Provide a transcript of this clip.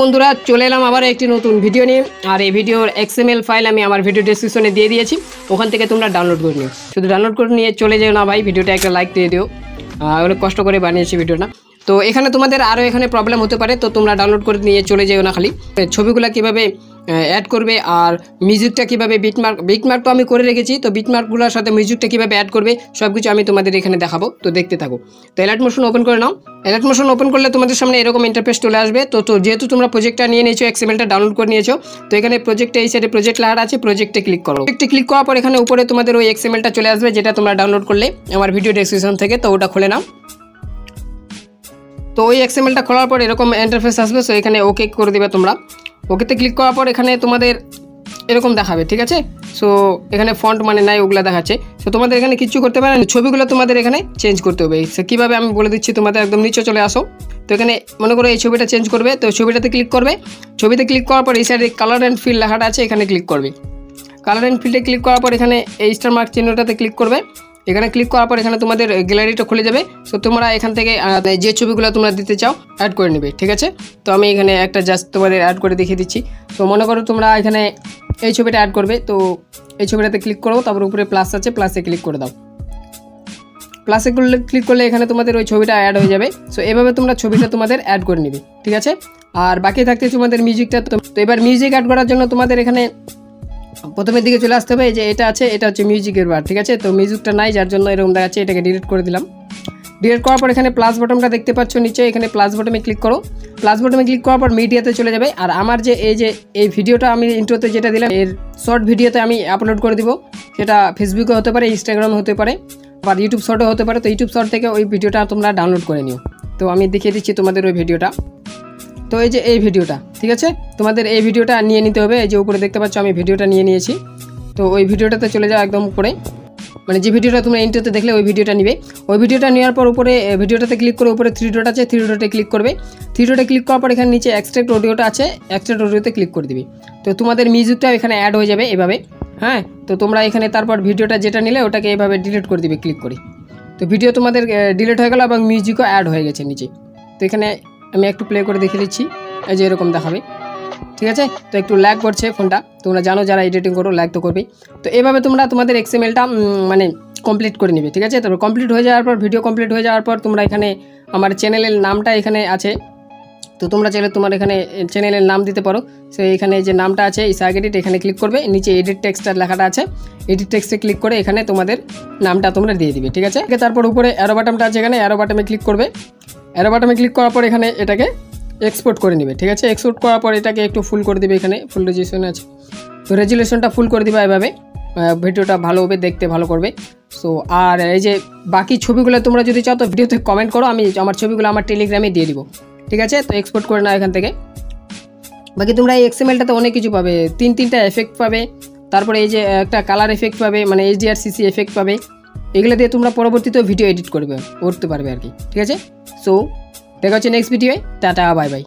বন্ধুরা চলে এলাম আবার একটি নতুন ভিডিও নিয়ে। আর এই ভিডিওর XML ফাইল আমি আমার ভিডিও ডেসক্রিপশনে দিয়ে দিয়েছি, ওখান থেকে তোমরা ডাউনলোড করে নিও। শুধু ডাউনলোড করে নিয়ে চলে যেও না ভাই, ভিডিওটা একটা লাইক দিয়ে দিও, অনেক কষ্ট করে বানিয়েছি ভিডিওটা। তো এখানে তোমাদের আরও এখানে প্রবলেম হতে পারে, তো তোমরা ডাউনলোড করে নিয়ে চলে যেও না। খালি ছবিগুলো কীভাবে অ্যাড করবে আর মিউজিকটা কীভাবে বিটমার্ক তো আমি করে রেখেছি, তো বিটমার্কগুলোর সাথে মিউজিকটা কীভাবে অ্যাড করবে সব কিছু আমি তোমাদের এখানে দেখাবো, তো দেখতে থাকো। তো অ্যালাইট মোশন ওপেন করে নাও। অ্যালাইট মোশন ওপেন করলে তোমাদের সামনে এরকম ইন্টারফেস চলে আসবে। তো যেহেতু তোমরা প্রজেক্টটা নিয়ে নিয়েছো, XMLটা ডাউনলোড করে নিয়েছো, তো এখানে প্রজেক্টে এই সাইডে প্রজেক্ট লেখা আছে, প্রজেক্টে ক্লিক করো। প্রজেক্টে ক্লিক করার পর এখানে উপরে তোমাদের ওই XMLটা চলে আসবে, যেটা তোমরা ডাউনলোড করলে আমার ভিডিও ডেসক্রিপশন থেকে, তো ওটা খুলে নাও। তো ওই XMLটা খোলার পর এরকম ইন্টারফেস আসবে, সো এখানে ওকে করে দিবে তোমরা। ওকেতে ক্লিক করার পর এখানে তোমাদের এরকম দেখাবে, ঠিক আছে। সো এখানে ফন্ট মানে নাই, ওগুলা দেখাচ্ছে। সো তোমাদের এখানে কিছু করতে পারে, ছবিগুলো তোমাদের এখানে চেঞ্জ করতে হবে। সে কীভাবে আমি বলে দিচ্ছি, তোমাদের একদম নিচে চলে আসো। তো এখানে মনে করো এই ছবিটা চেঞ্জ করবে, তো ছবিটাতে ক্লিক করবে। ছবিতে ক্লিক করার পর এই সাইডে কালার অ্যান্ড ফিল্ড লেখাটা আছে, এখানে ক্লিক করবে। কালার অ্যান্ড ফিল্ডে ক্লিক করার পর এখানে এই স্টার মার্ক চিহ্নটাতে ক্লিক করবে। এখানে ক্লিক করার পর এখানে তোমাদের গ্যালারিটা খুলে যাবে। সো তোমরা এখান থেকে যে ছবিগুলো তোমরা দিতে চাও অ্যাড করে নেবে, ঠিক আছে। তো আমি এখানে একটা জাস্ট তোমাদের অ্যাড করে দেখিয়ে দিচ্ছি। তো মনে করো তোমরা এখানে এই ছবিটা অ্যাড করবে, তো এই ছবিটাতে ক্লিক করো, তারপর উপরে প্লাস আছে, প্লাসে ক্লিক করে দাও। প্লাসে ক্লিক করলে এখানে তোমাদের ওই ছবিটা অ্যাড হয়ে যাবে। সো এভাবে তোমরা ছবিটা তোমাদের অ্যাড করে নিবে, ঠিক আছে। আর বাকি থাকতে তোমাদের মিউজিকটা। তো এবার মিউজিক অ্যাড করার জন্য তোমাদের এখানে প্রথমের দিকে চলে আসতে হবে। এই যে এটা আছে, এটা হচ্ছে মিউজিকের বার, ঠিক আছে। তো মিউজিকটা নাই, যার জন্য এরকম দেখাচ্ছে, এটাকে ডিলিট করে দিলাম। ডিলিট করার পর এখানে প্লাস বটনটা দেখতে পাচ্ছ নিচে, এখানে প্লাস বটনে ক্লিক করো। প্লাস বটনে ক্লিক করার পর মিডিয়াতে চলে যাবে। আর আমার যে এই ভিডিওটা আমি ইন্ট্রোতে যেটা দিলাম, এর শর্ট ভিডিওতে আমি আপলোড করে দিব। সেটা ফেসবুকে হতে পারে, ইনস্টাগ্রামে হতে পারে, আবার ইউটিউব শর্টও হতে পারে। তো ইউটিউব শর্ট থেকে ওই ভিডিওটা তোমরা ডাউনলোড করে নিও। তো আমি দেখিয়ে দিচ্ছি তোমাদের ওই ভিডিওটা। তো এই যে এই ভিডিওটা, ঠিক আছে, তোমাদের এই ভিডিওটা নিয়ে নিতে হবে। এই যে উপরে দেখতে পাচ্ছ আমি ভিডিওটা নিয়ে নিয়েছি। তো ওই ভিডিওটাতে চলে যাও একদম উপরে, মানে যে ভিডিওটা তোমরা ইন্ট্রোতে দেখলে ওই ভিডিওটা নিবে। ওই ভিডিওটা নেওয়ার পর উপরে ভিডিওটাতে ক্লিক করে উপরে 3 ডট আছে, 3 ডটে ক্লিক করবে। 3 ডটে ক্লিক করার পর এখানে নিচে এক্সট্রাক্ট অডিওটা আছে, এক্সট্রাক্ট অডিওতে ক্লিক করে দিবি। তো তোমাদের মিউজিকটা এখানে অ্যাড হয়ে যাবে এভাবে, হ্যাঁ। তো তোমরা এখানে তারপর ভিডিওটা যেটা নিলে ওটাকে এভাবে ডিলিট করে দিবে ক্লিক করে। তো ভিডিও তোমাদের ডিলিট হয়ে গেল এবং মিউজিকও অ্যাড হয়ে গেছে নিচে। তো এখানে আমি একটু প্লে করে দেখিয়ে দিচ্ছি, এই যে এরকম দেখাবে, ঠিক আছে। তো একটু ল্যাগ করছে ফোনটা, তোমরা জানো যারা এডিটিং করো, ল্যাগ তো করবেই। তো এভাবে তোমরা তোমাদের XMLটা মানে কমপ্লিট করে নিবে, ঠিক আছে। তারপর কমপ্লিট হয়ে যাওয়ার পর, ভিডিও কমপ্লিট হয়ে যাওয়ার পর তোমরা এখানে আমার চ্যানেলের নামটা এখানে আছে, তো তোমরা চাইলে তোমার এখানে চ্যানেলের নাম দিতে পারো। সো এখানে যে নামটা আছে ইসাহাক এডিট, এখানে ক্লিক করবে। নিচে এডিট টেক্সটার লেখাটা আছে, এডিট টেক্সটে ক্লিক করে এখানে তোমাদের নামটা তোমরা দিয়ে দিবে, ঠিক আছে। তারপর উপরে অ্যারো বাটনটা আছে, এখানে অ্যারো বাটনে ক্লিক করবে। অ্যারো বাটনে ক্লিক করার পর এখানে এটাকে এক্সপোর্ট করে নেবে, ঠিক আছে। এক্সপোর্ট করার পর এটাকে একটু ফুল করে দিবে, এখানে ফুল রেজুলেশন আছে, তো রেজুলেশনটা ফুল করে দিবা। এভাবে ভিডিওটা ভালো হবে, দেখতে ভালো করবে। সো আর এই যে বাকি ছবিগুলো তোমরা যদি চাও তো ভিডিওতে কমেন্ট করো, আমি আমার ছবিগুলো আমার টেলিগ্রামে দিয়ে দিব, ঠিক আছে। তো এক্সপোর্ট করে নাও এখান থেকে। বাকি তোমরা এই XMLটাতে অনেক কিছু পাবে, 3টা এফেক্ট পাবে, তারপরে এই যে একটা কালার এফেক্ট পাবে, মানে HDR/CC এফেক্ট পাবে। এগুলো দিয়ে তোমরা পরবর্তীতে ভিডিও এডিট করতে পারবে আর কি, ঠিক আছে। সো দেখা হচ্ছে নেক্সট ভিডিওয়ে, টাটা, বাই বাই।